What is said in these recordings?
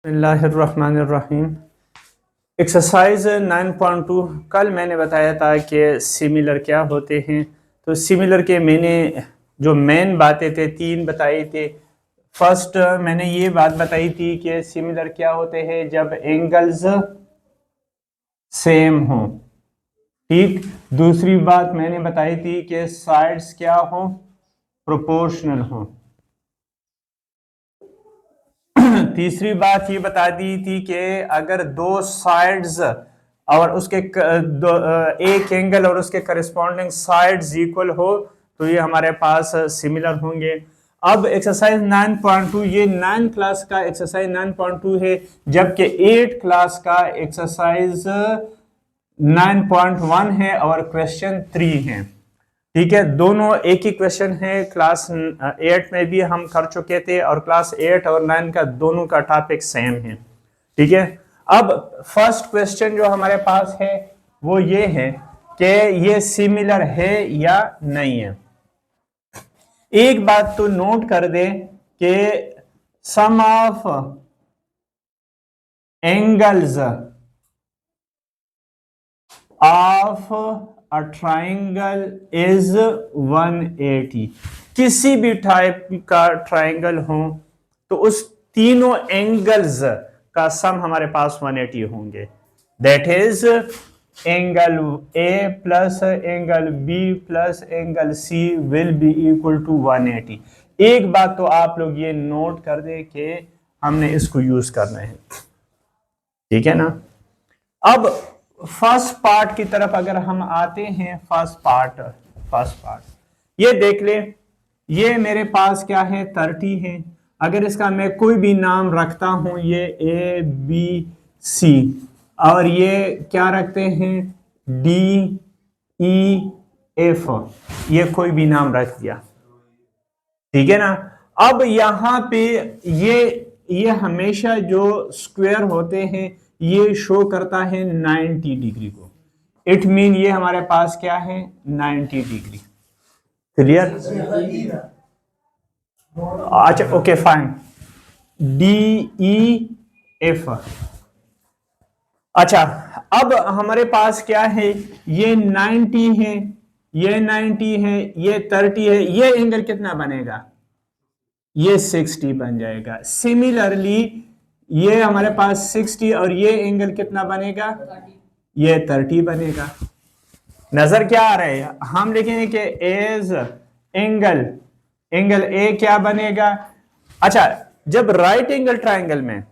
बिस्मिल्लाहिर्रहमानिर्रहीम। एक्सरसाइज 9.2 कल मैंने बताया था कि सिमिलर क्या होते हैं। तो सिमिलर के मैंने जो मेन बातें थे 3 बताई थे। फर्स्ट मैंने ये बात बताई थी कि सिमिलर क्या होते हैं जब एंगल्स सेम हों। ठीक, दूसरी बात मैंने बताई थी कि साइड्स क्या हों, प्रोपोर्शनल हों। तीसरी बात ये बता दी थी कि अगर दो साइड्स और उसके एक एंगल और उसके करस्पॉन्डिंग साइड्स इक्वल हो तो ये हमारे पास सिमिलर होंगे। अब एक्सरसाइज 9.2 ये 9 क्लास का एक्सरसाइज 9.2 है, जबकि 8 क्लास का एक्सरसाइज 9.1 है और क्वेश्चन 3 है। ठीक है, दोनों एक ही क्वेश्चन है। क्लास 8 में भी हम कर चुके थे और क्लास 8 और 9 का दोनों का टॉपिक सेम है। ठीक है, अब फर्स्ट क्वेश्चन जो हमारे पास है वो ये है कि ये सिमिलर है या नहीं है। एक बात तो नोट कर दे कि sum of angles of a triangle is 180। किसी भी टाइप का ट्राइंगल हो तो उस तीनों एंगल्स का सम हमारे पास 180 होंगे। That is angle A plus angle B plus angle C will be equal to 180। एक बात तो आप लोग ये नोट कर दे कि हमने इसको यूज करना है। ठीक है ना। अब फर्स्ट पार्ट की तरफ अगर हम आते हैं, फर्स्ट पार्ट ये देख ले, ये मेरे पास क्या है 30 है। अगर इसका मैं कोई भी नाम रखता हूं, ये ए बी सी और ये क्या रखते हैं डी ई एफ, ये कोई भी नाम रख दिया। ठीक है ना। अब यहां पे ये हमेशा जो स्क्वायर होते हैं ये शो करता है 90 डिग्री को। इट मीन ये हमारे पास क्या है 90 डिग्री। क्लियर? अच्छा, okay fine. D E F. अच्छा, अब हमारे पास क्या है, ये 90 है, ये 90 है, ये 30 है, ये एंगल कितना बनेगा, ये 60 बन जाएगा। सिमिलरली ये हमारे पास 60 और ये एंगल कितना बनेगा, ये 30 बनेगा। नजर क्या आ रहा है, हम लिखेंगे कि एज एंगल ए क्या बनेगा। अच्छा, जब राइट एंगल ट्राइंगल में,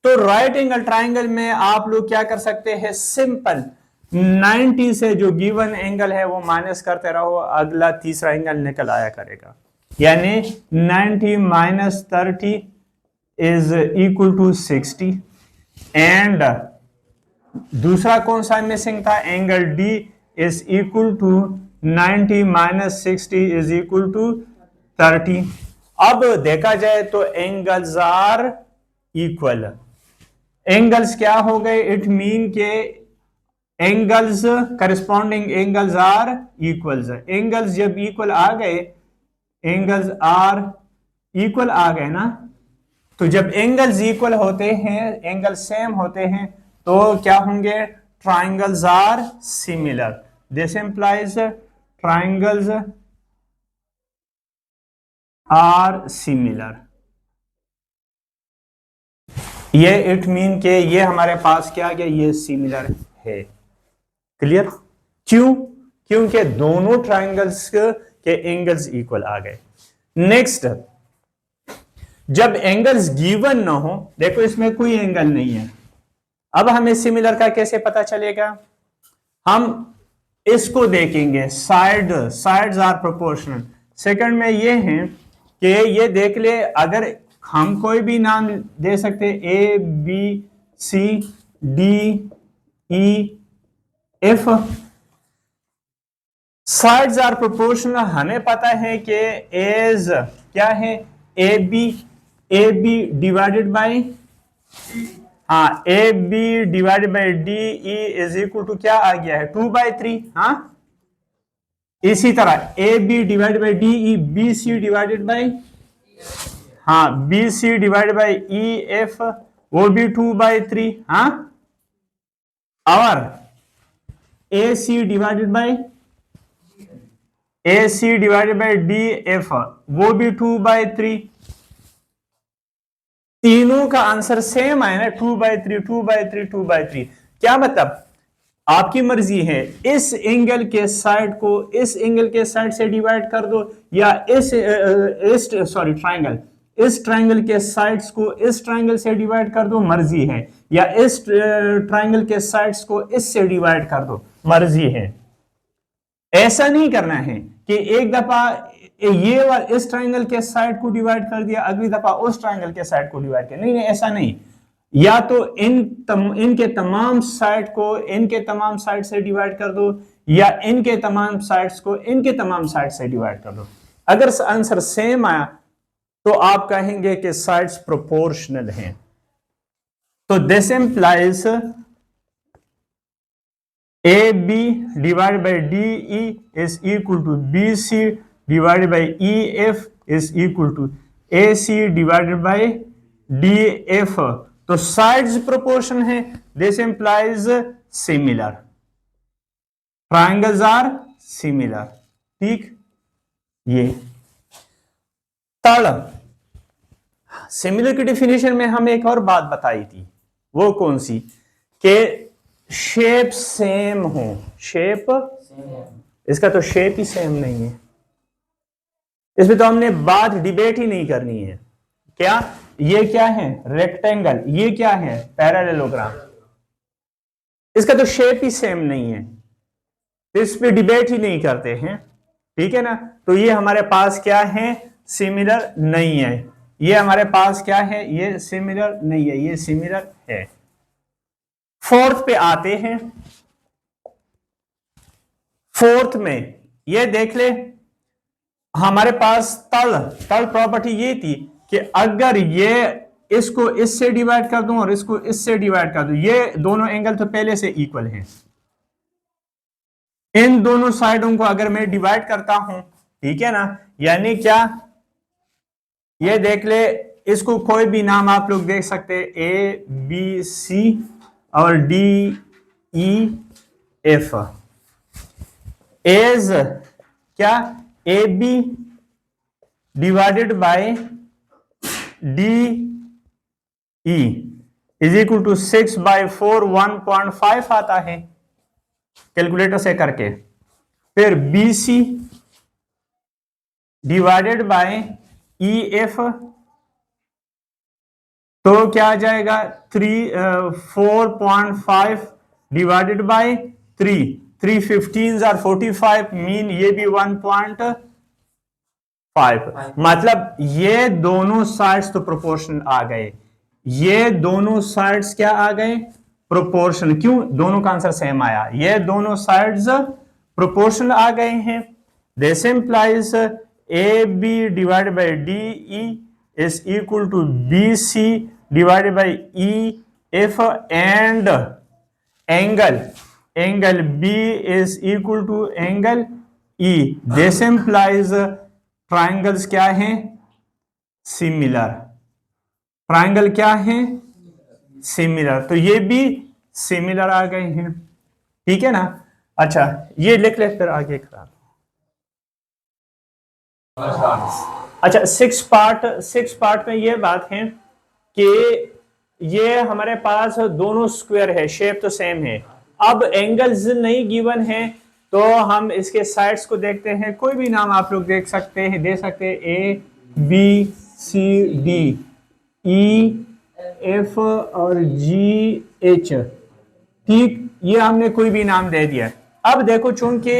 तो राइट एंगल ट्राइंगल में आप लोग क्या कर सकते हैं, सिंपल 90 से जो गिवन एंगल है वो माइनस करते रहो, अगला तीसरा एंगल निकल आया करेगा। यानी 90 minus 30 is equal to 60 and दूसरा कौन सा मिसिंग था, angle D is equal to 90 minus 60 is equal to 30। अब देखा जाए तो एंगल्स आर इक्वल। एंगल्स क्या हो गए, इट मीन के angles corresponding angles are equals. Angles जब इक्वल आ गए, एंगल्स आर इक्वल आ गए ना, तो जब एंगल्स इक्वल होते हैं, एंगल सेम होते हैं, तो क्या होंगे, triangles are similar. This implies triangles are similar. ये इट मीन के ये हमारे पास क्या गया, ये सिमिलर है। क्लियर? क्यों? क्योंकि दोनों ट्राइंगल्स के एंगल्स इक्वल आ गए। नेक्स्ट, जब एंगल्स गिवन ना हो, देखो इसमें कोई एंगल नहीं है, अब हमें सिमिलर का कैसे पता चलेगा, हम इसको देखेंगे, साइड्स आर प्रोपोर्शनल। सेकंड में ये है कि ये देख ले, अगर हम कोई भी नाम दे सकते, A B C D E F, sides are proportional. हमें पता है कि एज क्या है, ए बी डिवाइडेड बाई, हाँ, A B divided by D E is equal to क्या आ गया है 2/3। हाँ, इसी तरह A B divided by D E B C divided by, हाँ, B C divide by E F वो भी 2/3, हाँ, और A C divided by D F वो भी 2/3। तीनों का आंसर सेम आया ना, 2/3 2/3 2/3। क्या मतलब, आपकी मर्जी है, इस एंगल के साइड को इस एंगल के साइड से डिवाइड कर दो, या इस ट्राइंगल, इस ट्राइंगल के साइड्स को इस ट्राइंगल से डिवाइड कर दो, मर्जी है, या इस ट्राइंगल के साइड्स को इससे डिवाइड कर दो, मर्जी है। ऐसा नहीं करना है कि एक दफा ये वाला इस ट्राइंगल के साइड को डिवाइड कर दिया, अगली दफा उस ट्राइंगल के साइड को डिवाइड किया, नहीं नहीं, ऐसा नहीं। या तो इनके तमाम साइड से डिवाइड कर दो, या इनके तमाम साइड्स को इनके तमाम साइड से डिवाइड कर दो। अगर आंसर सेम आया तो आप कहेंगे कि साइड्स प्रोपोर्शनल हैं। तो this implies A B divide by D E is equal to B C divided by E F is equal to A C divided by D F. तो साइड्स प्रोपोर्शन है, this implies similar, triangles are similar. ठीक, ये third similar की definition में हम एक और बात बताई थी, वो कौन सी, कि शेप सेम हो, शेप इसका तो शेप ही सेम नहीं है, इसमें तो हमने बात डिबेट ही नहीं करनी है। क्या ये क्या है, रेक्टेंगल, ये क्या है, पैरेललोग्राम, इसका तो शेप ही सेम नहीं है, तो इस पे डिबेट ही नहीं करते हैं, ठीक है ना। तो ये हमारे पास क्या है, सिमिलर नहीं है। ये हमारे पास क्या है, ये सिमिलर नहीं है, ये सिमिलर है। फोर्थ पे आते हैं। फोर्थ में ये देख ले, हमारे पास तल प्रॉपर्टी ये थी कि अगर ये इसको इससे डिवाइड कर दूं और इसको इससे डिवाइड कर दूं, ये दोनों एंगल तो पहले से इक्वल हैं, इन दोनों साइडों को अगर मैं डिवाइड करता हूं, ठीक है ना, यानी क्या, ये देख ले, इसको कोई भी नाम आप लोग देख सकते हैं, ए बी सी और डी ई एफ, एज क्या, A B divided by D E is equal to 6/4 1.5 आता है कैलकुलेटर से करके। फिर B C divided by E F, तो क्या आ जाएगा, 4.5 डिवाइडेड बाय 3, 3 15s और 45 मीन ये भी 1.5, मतलब ये दोनों साइड्स तो प्रोपोर्शन आ गए, ये दोनों साइड्स क्या आ गए, प्रोपोर्शन। क्यों, दोनों का आंसर सेम आया, ये दोनों साइड्स प्रोपोर्शन आ गए हैं। This implies A B divided by D E is equal to B C divided by E F and angle B is equal to angle E. This implies triangles क्या हैं, similar, triangle क्या है, similar, तो ये भी similar आ गए हैं, ठीक है ना। अच्छा, ये लिख ले, फिर आगे करा। अच्छा, सिक्स पार्ट में ये बात है कि ये हमारे पास दोनों स्क्वायर है, शेप तो सेम है, अब एंगल्स नहीं गिवन है, तो हम इसके साइड्स को देखते हैं, कोई भी नाम आप लोग दे सकते हैं, A B C D E F और जी एच, ठीक, ये हमने कोई भी नाम दे दिया। अब देखो, चूंकि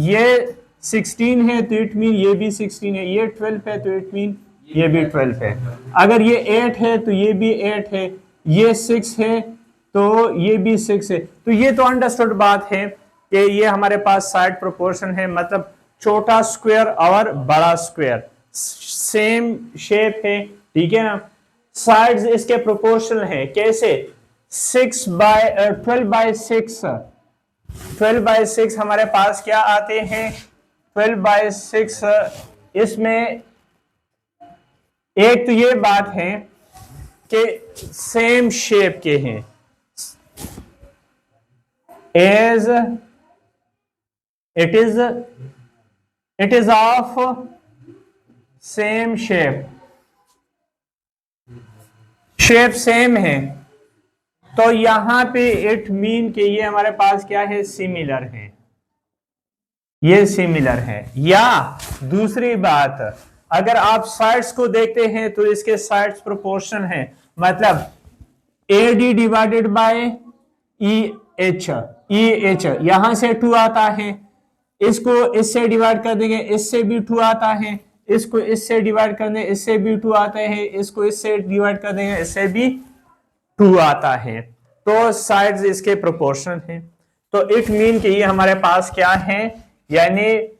ये 16 है तो इट मीन ये भी 16 है, ये 12 है तो इट मीन ये भी 12 है, अगर ये 8 है तो ये भी 8 है, ये 6 है तो ये भी 6 है। तो ये तो अंडरस्टूड बात है कि ये हमारे पास साइड प्रोपोर्शन है, मतलब छोटा स्क्वायर और बड़ा स्क्वायर सेम शेप है, ठीक है ना। साइड्स इसके प्रोपोर्शनल है, कैसे, 12/6 हमारे पास क्या आते हैं, 12/6, इसमें एक तो ये बात है कि सेम शेप के हैं, as it is of same shape same है, तो यहां पे इट मीन कि ये हमारे पास क्या है, सिमिलर है, ये सिमिलर है। या दूसरी बात, अगर आप साइड्स को देखते हैं तो इसके साइड्स प्रोपोर्शन है, मतलब AD डिवाइडेड बाय EH, यहां से 2 आता है, इसको इससे डिवाइड कर देंगे, इससे भी 2 आता है, इसको इससे डिवाइड कर देंगे, इससे भी 2 आता है, इसको इससे डिवाइड कर देंगे, इससे भी 2 आता है, तो साइड्स इसके प्रोपोर्शन है। तो इट मीन कि ये हमारे पास क्या है, यानी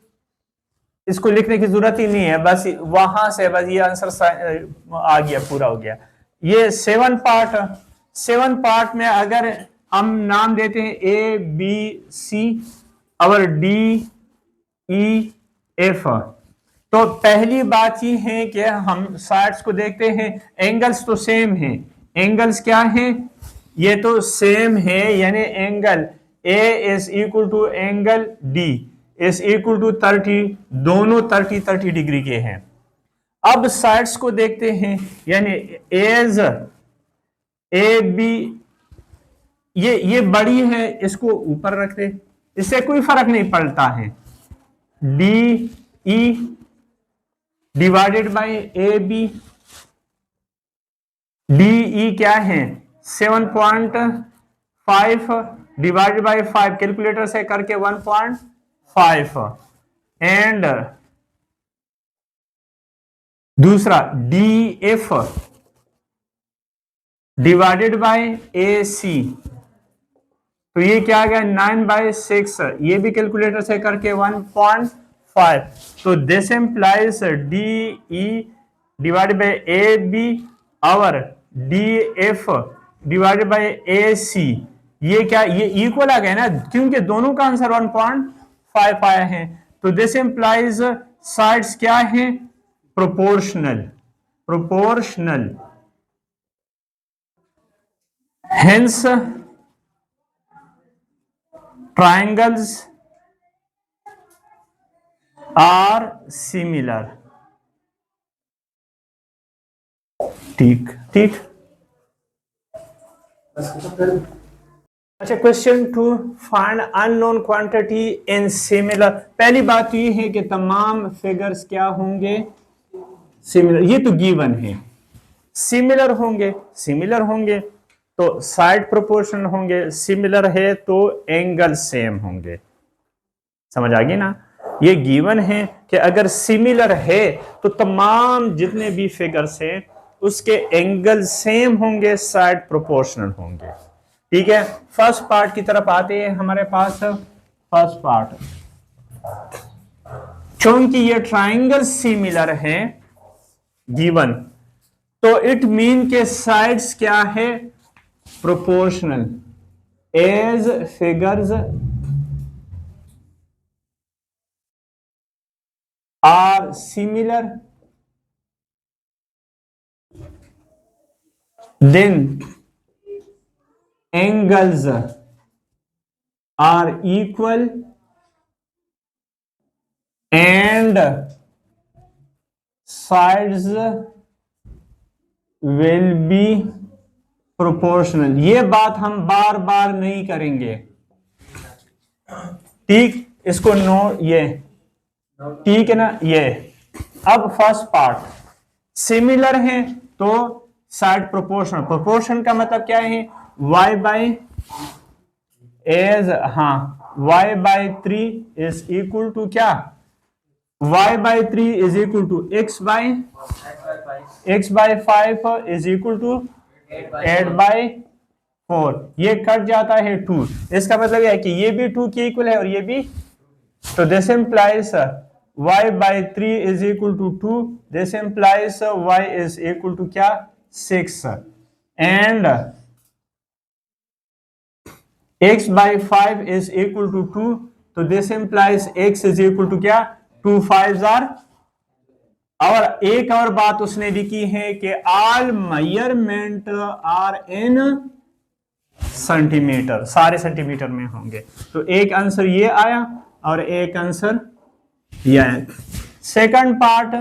इसको लिखने की जरूरत ही नहीं है, बस वहां से बस ये आंसर आ गया, पूरा हो गया। ये 7 पार्ट में अगर हम नाम देते हैं ABC और DEF, तो पहली बात ये है कि हम साइड्स को देखते हैं, एंगल्स तो सेम हैं, एंगल्स क्या हैं, ये तो सेम है, यानी angle A is equal to angle D is equal to 30, दोनों 30 डिग्री के हैं। अब साइड्स को देखते हैं, यानी एज AB, ये बड़ी है, इसको ऊपर रख दे, इससे कोई फर्क नहीं पड़ता है, DE divided by AB, DE क्या है 7.5 डिवाइडेड बाय 5, कैलकुलेटर से करके 1.5, एंड दूसरा DF डिवाइडेड बाय AC, तो ये क्या आ गया 9/6, ये भी कैलकुलेटर से करके 1.5, तो this implies DE divided by AB और DF डिवाइडेड बाय AC, ये क्या, ये इक्वल आ गया ना, क्योंकि दोनों का आंसर 1.5 आया है, तो दिस इंप्लाइज साइड्स क्या है, proportional, hence triangles are similar. ठीक। अच्छा, question 2, find unknown quantity in similar. पहली बात ये है कि तमाम फिगर्स क्या होंगे, सिमिलर, ये तो गिवन है, सिमिलर होंगे तो साइड प्रोपोर्शनल होंगे, सिमिलर है तो एंगल सेम होंगे, समझ आ गई ना। ये गिवन है कि अगर सिमिलर है तो तमाम जितने भी फिगर्स हैं उसके एंगल सेम होंगे, साइड प्रोपोर्शनल होंगे। ठीक है, फर्स्ट पार्ट की तरफ आते हैं। हमारे पास फर्स्ट पार्ट, चूंकि ये ट्राइंगल सिमिलर है गिवन, तो इट मीन के साइड्स क्या है, proportional, as figures are similar then angles are equal and sides will be proportional। ये बात हम बार बार नहीं करेंगे, ठीक, इसको नो, ये ठीक है ना। ये अब फर्स्ट पार्ट, सिमिलर है तो साइड प्रोपोर्शन का मतलब क्या है, y बाई एज, हाँ, y/3 इज इक्वल टू क्या, y/3 is equal to x/5 is equal to 8/4, ये कट जाता है 2, इसका मतलब यह है कि ये भी 2 के इक्वल है और ये भी, तो this implies y/3 is equal to 2, this implies y is equal to क्या, 6, and x/5 is equal to 2, तो this implies x is equal to क्या, 2 5s are और एक और बात उसने लिखी है कि all measurement are in centimetre, सारे सेंटीमीटर में होंगे। तो एक आंसर ये आया और एक आंसर ये आया। सेकंड पार्ट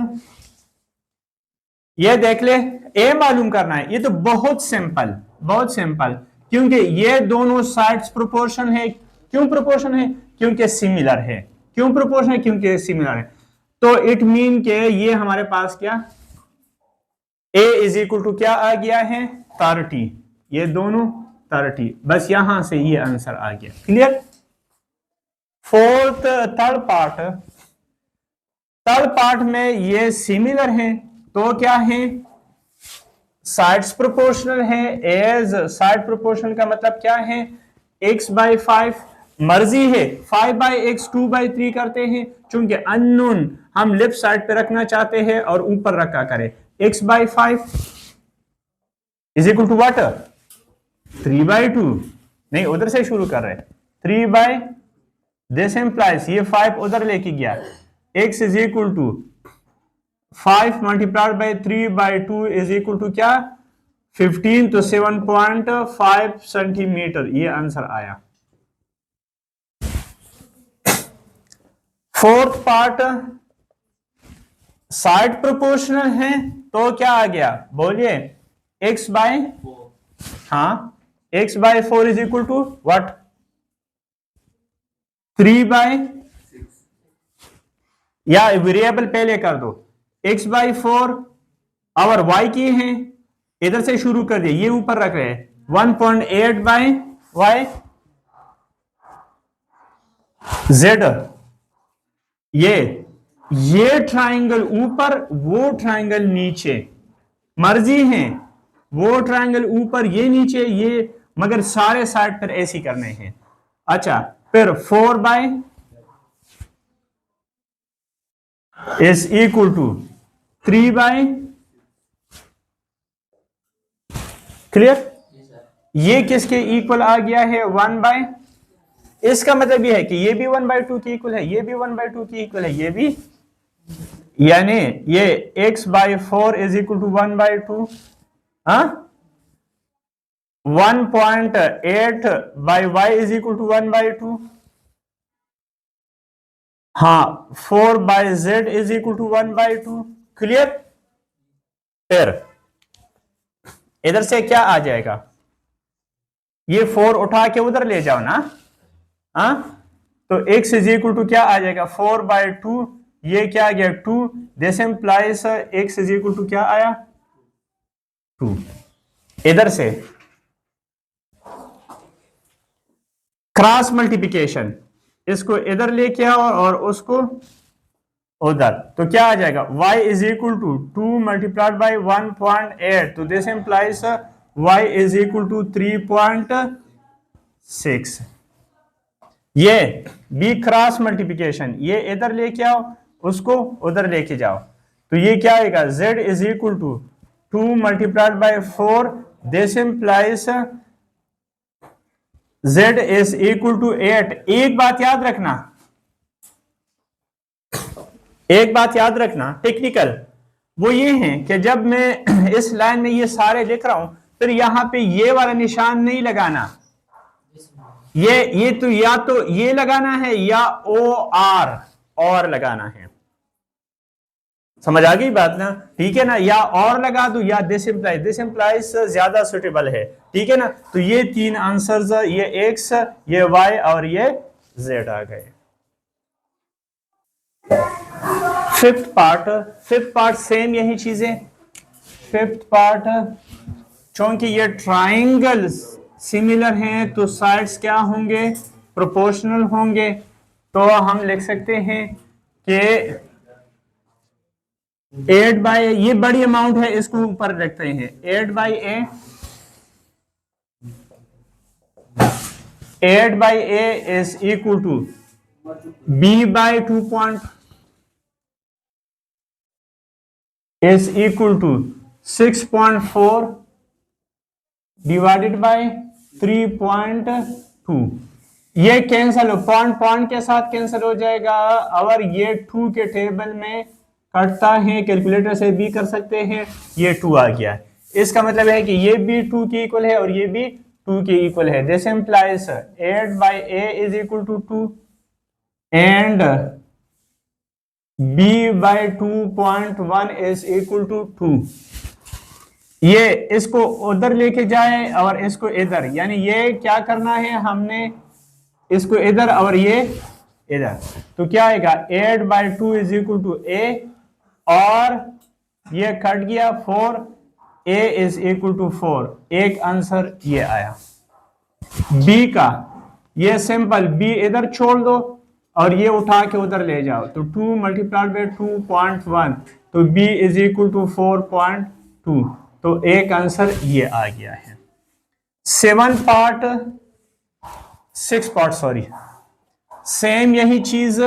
ये देख ले, ए मालूम करना है। ये तो बहुत सिंपल, बहुत सिंपल, क्योंकि ये दोनों साइड्स प्रोपोर्शन है। क्यों प्रोपोर्शन है? क्योंकि सिमिलर है। क्यों प्रोपोर्शन है? क्योंकि सिमिलर है। तो इट मीन के ये हमारे पास क्या, ए इज इक्वल टू क्या आ गया है, 30। ये दोनों 30, बस यहां से ये आंसर आ गया। क्लियर? थर्ड पार्ट में ये सिमिलर है, तो क्या है, साइड्स प्रोपोर्शनल है। एज साइड प्रोपोर्शनल का मतलब क्या है, x/5। मर्जी है 5/x 2/3 करते हैं, चूंकि अननोन हम लेफ्ट साइड पे रखना चाहते हैं और ऊपर रखा करें। x/5 is equal to what, 3/2। नहीं, उधर से शुरू कर रहे हैं। 3 दिस इंप्लाइज ये 5 उधर लेके गया, x is equal to 5 multiplied by 3/2 is equal to क्या, 15। तो 7.5 सेंटीमीटर ये आंसर आया। फोर्थ पार्ट साइड प्रोपोर्शनल है, तो क्या आ गया, बोलिए, x/4 is equal to what, 3/, या वेरिएबल पहले कर दो, x/4 और y की है, इधर से शुरू कर दिए, ये ऊपर रख रहे हैं, 1.8/y z। ये ट्राइंगल ऊपर, वो ट्राइंगल नीचे, मर्जी है, वो ट्राइंगल ऊपर ये नीचे, ये मगर सारे साइड पर ऐसे करने हैं। अच्छा, फिर 4 इज इक्वल टू 3 क्लियर? ये किसके इक्वल आ गया है, 1 इसका मतलब ये है कि ये भी 1/2 की इक्वल है, ये भी 1/2 की इक्वल है, ये भी, यानी ये x/4 is equal to 1/2, 1.8/y is equal to 1/2, हाँ, 4/z is equal to 1/2। Clear? फिर इधर से क्या आ जाएगा, ये 4 उठा के उधर ले जाओ ना, तो x इज इक्वल टू क्या आ जाएगा, 4/2, ये क्या आ गया, 2। This implies x is equal to क्या आया, 2। इधर से क्रॉस मल्टीप्लिकेशन, इसको इधर लेके आओ और उसको उधर, तो क्या आ जाएगा, y is equal to 2 multiplied by 1.8, तो this implies y is equal to 3.6। ये बी क्रॉस मल्टीप्लिकेशन, ये इधर लेके आओ, उसको उधर लेके जाओ, तो ये क्या आएगा, z is equal to 2 multiplied by 4, this implies z is equal to 8। एक बात याद रखना, एक बात याद रखना टेक्निकल, वो ये है कि जब मैं इस लाइन में ये सारे लिख रहा हूं, फिर यहां पे ये वाला निशान नहीं लगाना, ये तो या तो ये लगाना है या OR और लगाना है। समझ आ गई बात ना? ठीक है ना, या और लगा दो या दिस इंप्लाइज ज्यादा सुटेबल है। ठीक है ना, तो ये 3 आंसर्स, ये x, ये y और ये z आ गए। फिफ्थ पार्ट सेम यही चीजें। फिफ्थ पार्ट, चूंकि ये ट्राइंगल सिमिलर हैं तो साइड्स क्या होंगे, प्रोपोर्शनल होंगे। तो हम लिख सकते हैं कि 8/a, ये बड़ी अमाउंट है, इसको ऊपर रखते हैं, 8/a is equal to b/2 is equal to 6.4 divided by 3.2। ये कैंसल हो, पॉइंट के साथ कैंसिल हो जाएगा और ये 2 के टेबल में कटता है, कैलकुलेटर से भी कर सकते हैं, ये 2 आ गया है। इसका मतलब है कि ये भी 2 के इक्वल है और ये भी 2 के इक्वल है। This implies 8/a is equal to 2 and b/2.1 is equal to 2। ये इसको उधर लेके जाए और इसको इधर, यानी ये क्या करना है हमने, इसको इधर और ये इधर, तो क्या आएगा 8/2 इज इक्वल टू a और ये कट गया 4, a इज इक्वल टू 4। एक आंसर ये आया। b का ये सिंपल, b इधर छोड़ दो और ये उठा के उधर ले जाओ, तो 2 मल्टीप्लाइड बाई 2.1, तो b इज इक्वल टू 4.2, तो एक आंसर ये आ गया है। 6 पार्ट सॉरी, सेम यही चीज,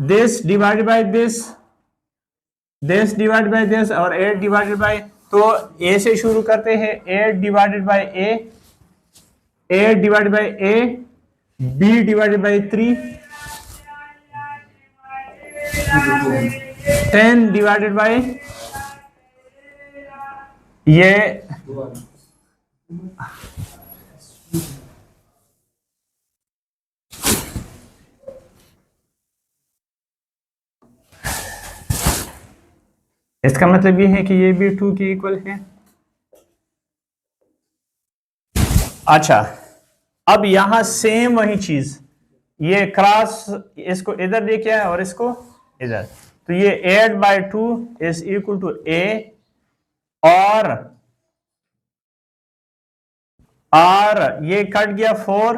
this divided by this, this divided by this और 8 डिवाइडेड बाय, तो a से शुरू करते हैं, 8 divided by a, 8 divided by a, b divided by 3, 10 divided by ये, इसका मतलब ये है कि ये भी 2 के इक्वल है। अच्छा, अब यहां सेम वही चीज, ये क्रॉस इसको इधर लेके आए और इसको इधर, तो ये 8/2 इज इक्वल टू a और ये कट गया 4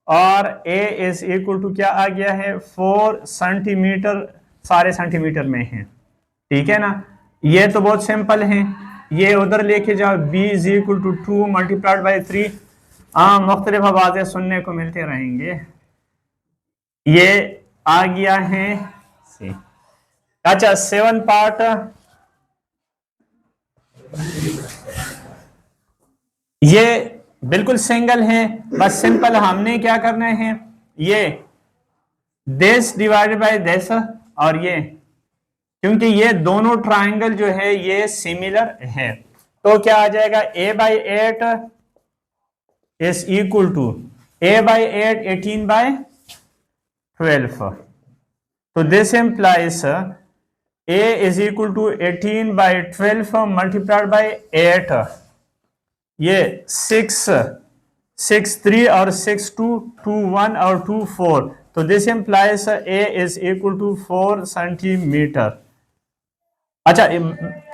और a इज इक्वल टू क्या आ गया है 4 सेंटीमीटर, सारे सेंटीमीटर में है, ठीक है ना। ये तो बहुत सिंपल है, ये उधर लेके जाओ, b is equal to 2 multiplied by 3। मुख्तलिफ आवाजें सुनने को मिलते रहेंगे। ये आ गया है C। अच्छा, 7 पार्ट, ये बिल्कुल सिंगल है, बस सिंपल हमने क्या करना है, ये दिस डिवाइडेड बाय दिस और ये, क्योंकि ये दोनों ट्राइंगल जो है ये सिमिलर है, तो क्या आ जाएगा a/8 is equal to a/8 18/12, तो this implies a is equal to 18/12 multiplied by 8, ये 6 3 और 6 2 2 1 और 2 4, तो this implies a is equal to 4 centimetre. अच्छा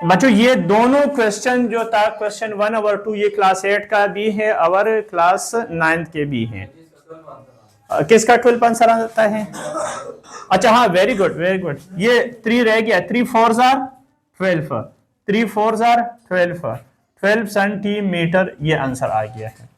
बच्चों, ये दोनों क्वेश्चन जो था, क्वेश्चन 1 और 2, ये क्लास 8 का भी है और क्लास 9 के भी हैं। किसका 12 आंसर आता है? अच्छा हाँ, वेरी गुड वेरी गुड, ये 3 रह गया, 3 4s are 12, 3 4s are 12 centimetre, ये आंसर आ गया है।